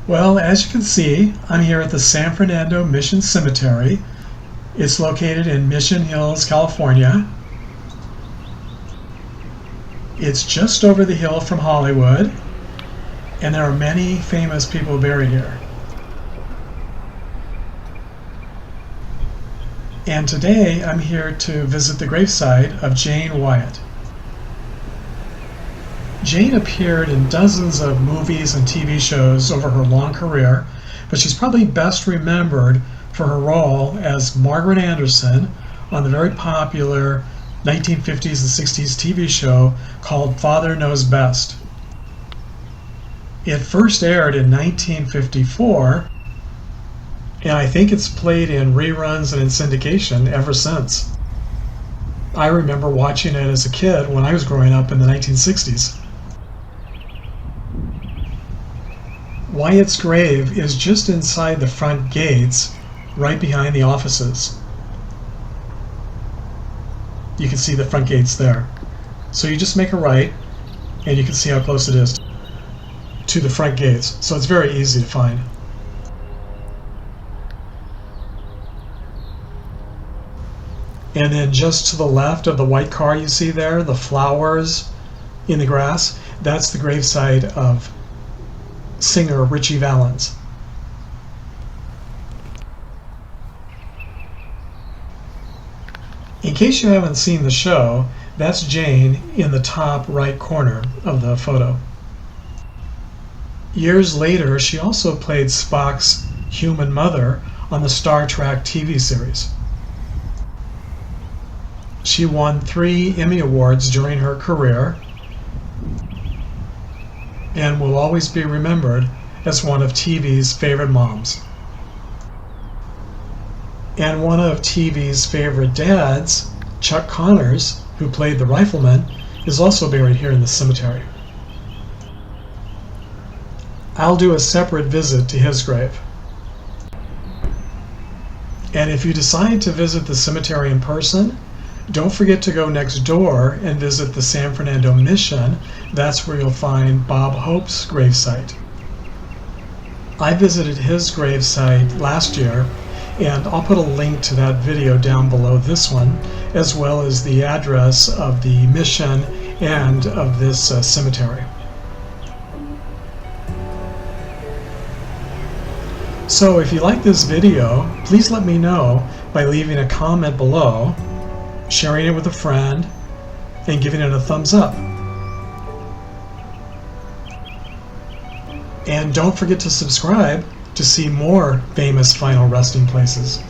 Well, as you can see, I'm here at the San Fernando Mission Cemetery. It's located in Mission Hills, California. It's just over the hill from Hollywood, and there are many famous people buried here. And today I'm here to visit the gravesite of Jane Wyatt. Jane appeared in dozens of movies and TV shows over her long career, but she's probably best remembered for her role as Margaret Anderson on the very popular 1950s and 60s TV show called Father Knows Best. It first aired in 1954, and I think it's played in reruns and in syndication ever since. I remember watching it as a kid when I was growing up in the 1960s. Wyatt's grave is just inside the front gates, right behind the offices. You can see the front gates there. So you just make a right, and you can see how close it is to the front gates. So it's very easy to find. And then just to the left of the white car you see there, the flowers in the grass, that's the gravesite of singer Ritchie Valens. In case you haven't seen the show, that's Jane in the top right corner of the photo. Years later, she also played Spock's human mother on the Star Trek TV series. She won 3 Emmy Awards during her career and will always be remembered as one of TV's favorite moms. And one of TV's favorite dads, Chuck Connors, who played the rifleman, is also buried here in the cemetery. I'll do a separate visit to his grave. And if you decide to visit the cemetery in person, don't forget to go next door and visit the San Fernando Mission. That's where you'll find Bob Hope's gravesite. I visited his gravesite last year, and I'll put a link to that video down below this one, as well as the address of the mission and of this cemetery. So if you like this video, please let me know by leaving a comment below, sharing it with a friend, and giving it a thumbs up. And don't forget to subscribe to see more famous final resting places.